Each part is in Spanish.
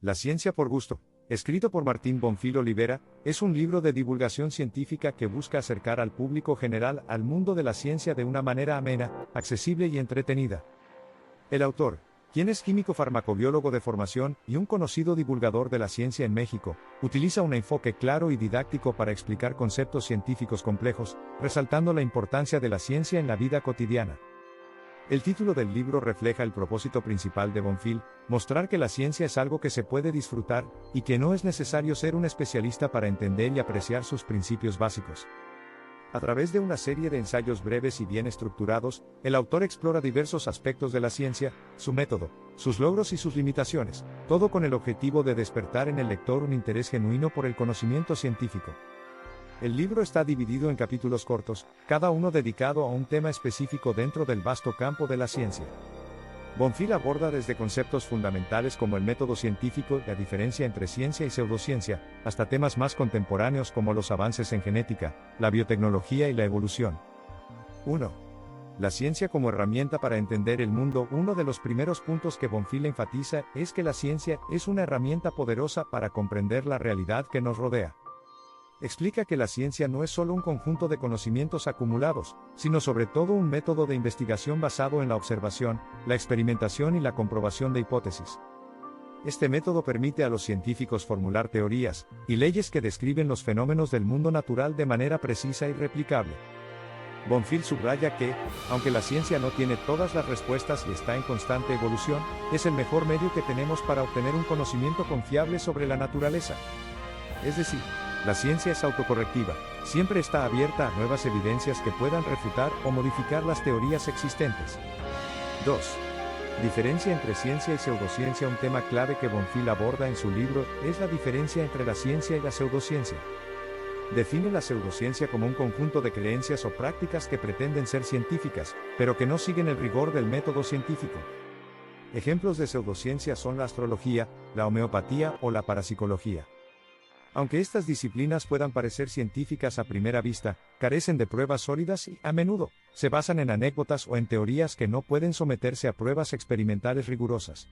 La ciencia por gusto, escrito por Martín Bonfil Olivera, es un libro de divulgación científica que busca acercar al público general al mundo de la ciencia de una manera amena, accesible y entretenida. El autor, quien es químico farmacobiólogo de formación y un conocido divulgador de la ciencia en México, utiliza un enfoque claro y didáctico para explicar conceptos científicos complejos, resaltando la importancia de la ciencia en la vida cotidiana. El título del libro refleja el propósito principal de Bonfil, mostrar que la ciencia es algo que se puede disfrutar, y que no es necesario ser un especialista para entender y apreciar sus principios básicos. A través de una serie de ensayos breves y bien estructurados, el autor explora diversos aspectos de la ciencia, su método, sus logros y sus limitaciones, todo con el objetivo de despertar en el lector un interés genuino por el conocimiento científico. El libro está dividido en capítulos cortos, cada uno dedicado a un tema específico dentro del vasto campo de la ciencia. Bonfil aborda desde conceptos fundamentales como el método científico y la diferencia entre ciencia y pseudociencia, hasta temas más contemporáneos como los avances en genética, la biotecnología y la evolución. 1. La ciencia como herramienta para entender el mundo. Uno de los primeros puntos que Bonfil enfatiza es que la ciencia es una herramienta poderosa para comprender la realidad que nos rodea. Explica que la ciencia no es solo un conjunto de conocimientos acumulados, sino sobre todo un método de investigación basado en la observación, la experimentación y la comprobación de hipótesis. Este método permite a los científicos formular teorías y leyes que describen los fenómenos del mundo natural de manera precisa y replicable. Bonfil subraya que, aunque la ciencia no tiene todas las respuestas y está en constante evolución, es el mejor medio que tenemos para obtener un conocimiento confiable sobre la naturaleza. Es decir, la ciencia es autocorrectiva, siempre está abierta a nuevas evidencias que puedan refutar o modificar las teorías existentes. 2. Diferencia entre ciencia y pseudociencia. Un tema clave que Bonfil aborda en su libro es la diferencia entre la ciencia y la pseudociencia. Define la pseudociencia como un conjunto de creencias o prácticas que pretenden ser científicas, pero que no siguen el rigor del método científico. Ejemplos de pseudociencia son la astrología, la homeopatía o la parapsicología. Aunque estas disciplinas puedan parecer científicas a primera vista, carecen de pruebas sólidas y, a menudo, se basan en anécdotas o en teorías que no pueden someterse a pruebas experimentales rigurosas.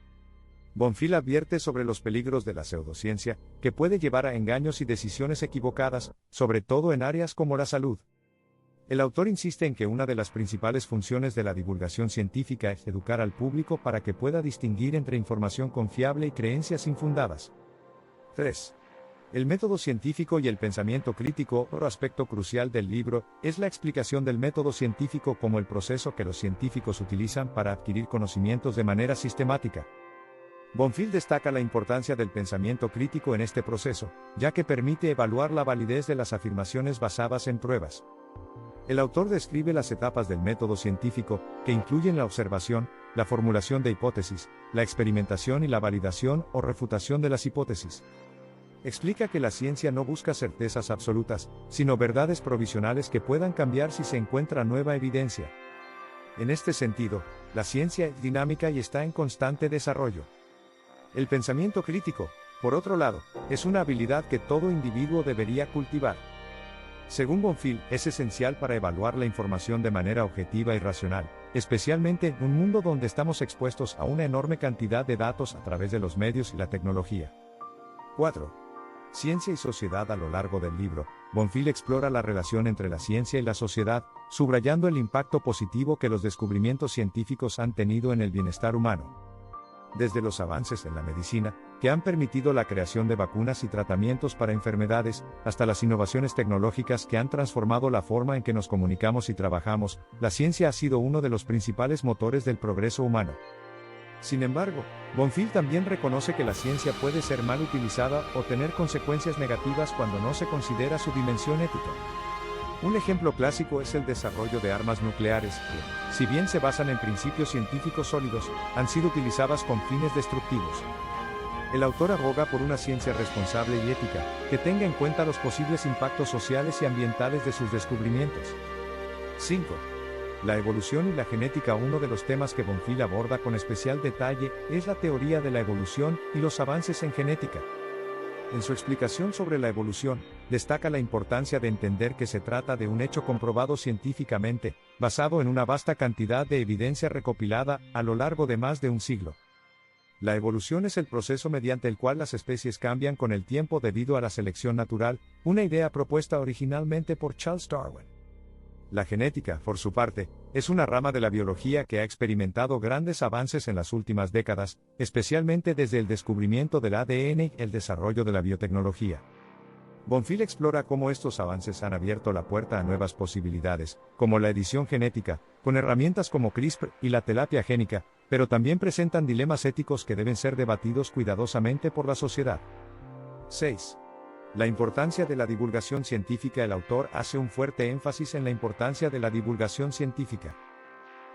Bonfil advierte sobre los peligros de la pseudociencia, que puede llevar a engaños y decisiones equivocadas, sobre todo en áreas como la salud. El autor insiste en que una de las principales funciones de la divulgación científica es educar al público para que pueda distinguir entre información confiable y creencias infundadas. 3. El método científico y el pensamiento crítico. Otro aspecto crucial del libro es la explicación del método científico como el proceso que los científicos utilizan para adquirir conocimientos de manera sistemática. Bonfil destaca la importancia del pensamiento crítico en este proceso, ya que permite evaluar la validez de las afirmaciones basadas en pruebas. El autor describe las etapas del método científico, que incluyen la observación, la formulación de hipótesis, la experimentación y la validación o refutación de las hipótesis. Explica que la ciencia no busca certezas absolutas, sino verdades provisionales que puedan cambiar si se encuentra nueva evidencia. En este sentido, la ciencia es dinámica y está en constante desarrollo. El pensamiento crítico, por otro lado, es una habilidad que todo individuo debería cultivar. Según Bonfil, es esencial para evaluar la información de manera objetiva y racional, especialmente en un mundo donde estamos expuestos a una enorme cantidad de datos a través de los medios y la tecnología. 4. Ciencia y sociedad. A lo largo del libro, Bonfil explora la relación entre la ciencia y la sociedad, subrayando el impacto positivo que los descubrimientos científicos han tenido en el bienestar humano. Desde los avances en la medicina, que han permitido la creación de vacunas y tratamientos para enfermedades, hasta las innovaciones tecnológicas que han transformado la forma en que nos comunicamos y trabajamos, la ciencia ha sido uno de los principales motores del progreso humano. Sin embargo, Bonfil también reconoce que la ciencia puede ser mal utilizada o tener consecuencias negativas cuando no se considera su dimensión ética. Un ejemplo clásico es el desarrollo de armas nucleares que, si bien se basan en principios científicos sólidos, han sido utilizadas con fines destructivos. El autor aboga por una ciencia responsable y ética, que tenga en cuenta los posibles impactos sociales y ambientales de sus descubrimientos. 5. La evolución y la genética. Uno de los temas que Bonfil aborda con especial detalle es la teoría de la evolución y los avances en genética. En su explicación sobre la evolución, destaca la importancia de entender que se trata de un hecho comprobado científicamente, basado en una vasta cantidad de evidencia recopilada a lo largo de más de un siglo. La evolución es el proceso mediante el cual las especies cambian con el tiempo debido a la selección natural, una idea propuesta originalmente por Charles Darwin. La genética, por su parte, es una rama de la biología que ha experimentado grandes avances en las últimas décadas, especialmente desde el descubrimiento del ADN y el desarrollo de la biotecnología. Bonfil explora cómo estos avances han abierto la puerta a nuevas posibilidades, como la edición genética, con herramientas como CRISPR y la terapia génica, pero también presentan dilemas éticos que deben ser debatidos cuidadosamente por la sociedad. 6. La importancia de la divulgación científica. El autor hace un fuerte énfasis en la importancia de la divulgación científica.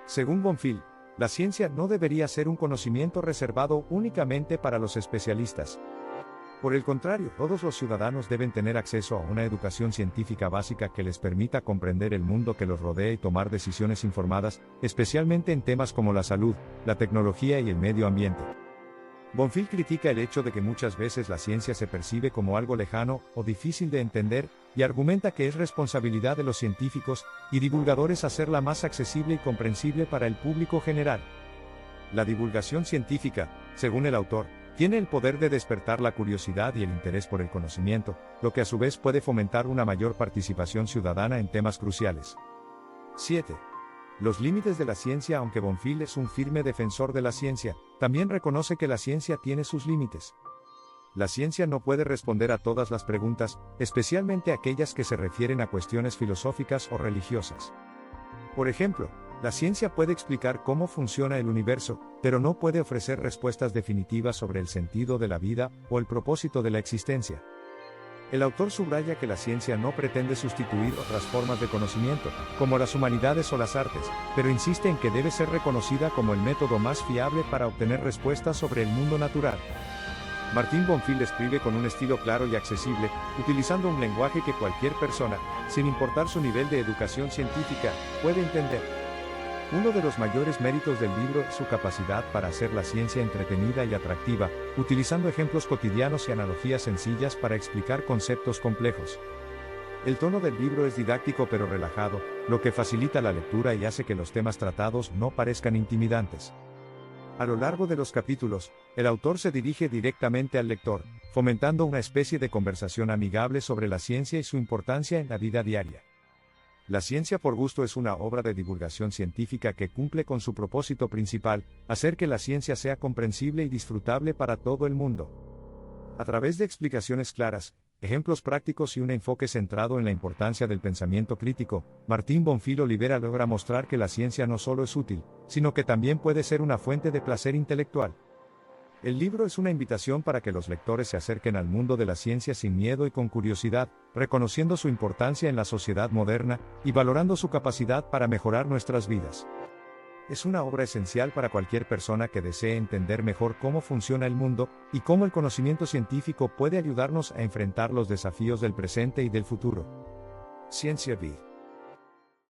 Según Bonfil, la ciencia no debería ser un conocimiento reservado únicamente para los especialistas. Por el contrario, todos los ciudadanos deben tener acceso a una educación científica básica que les permita comprender el mundo que los rodea y tomar decisiones informadas, especialmente en temas como la salud, la tecnología y el medio ambiente. Bonfil critica el hecho de que muchas veces la ciencia se percibe como algo lejano o difícil de entender, y argumenta que es responsabilidad de los científicos y divulgadores hacerla más accesible y comprensible para el público general. La divulgación científica, según el autor, tiene el poder de despertar la curiosidad y el interés por el conocimiento, lo que a su vez puede fomentar una mayor participación ciudadana en temas cruciales. 7. Los límites de la ciencia. Aunque Bonfil es un firme defensor de la ciencia, también reconoce que la ciencia tiene sus límites. La ciencia no puede responder a todas las preguntas, especialmente aquellas que se refieren a cuestiones filosóficas o religiosas. Por ejemplo, la ciencia puede explicar cómo funciona el universo, pero no puede ofrecer respuestas definitivas sobre el sentido de la vida o el propósito de la existencia. El autor subraya que la ciencia no pretende sustituir otras formas de conocimiento, como las humanidades o las artes, pero insiste en que debe ser reconocida como el método más fiable para obtener respuestas sobre el mundo natural. Martín Bonfil escribe con un estilo claro y accesible, utilizando un lenguaje que cualquier persona, sin importar su nivel de educación científica, puede entender. Uno de los mayores méritos del libro es su capacidad para hacer la ciencia entretenida y atractiva, utilizando ejemplos cotidianos y analogías sencillas para explicar conceptos complejos. El tono del libro es didáctico pero relajado, lo que facilita la lectura y hace que los temas tratados no parezcan intimidantes. A lo largo de los capítulos, el autor se dirige directamente al lector, fomentando una especie de conversación amigable sobre la ciencia y su importancia en la vida diaria. La ciencia por gusto es una obra de divulgación científica que cumple con su propósito principal, hacer que la ciencia sea comprensible y disfrutable para todo el mundo. A través de explicaciones claras, ejemplos prácticos y un enfoque centrado en la importancia del pensamiento crítico, Martín Bonfil Olivera logra mostrar que la ciencia no solo es útil, sino que también puede ser una fuente de placer intelectual. El libro es una invitación para que los lectores se acerquen al mundo de la ciencia sin miedo y con curiosidad, reconociendo su importancia en la sociedad moderna y valorando su capacidad para mejorar nuestras vidas. Es una obra esencial para cualquier persona que desee entender mejor cómo funciona el mundo y cómo el conocimiento científico puede ayudarnos a enfrentar los desafíos del presente y del futuro. Ciencia V.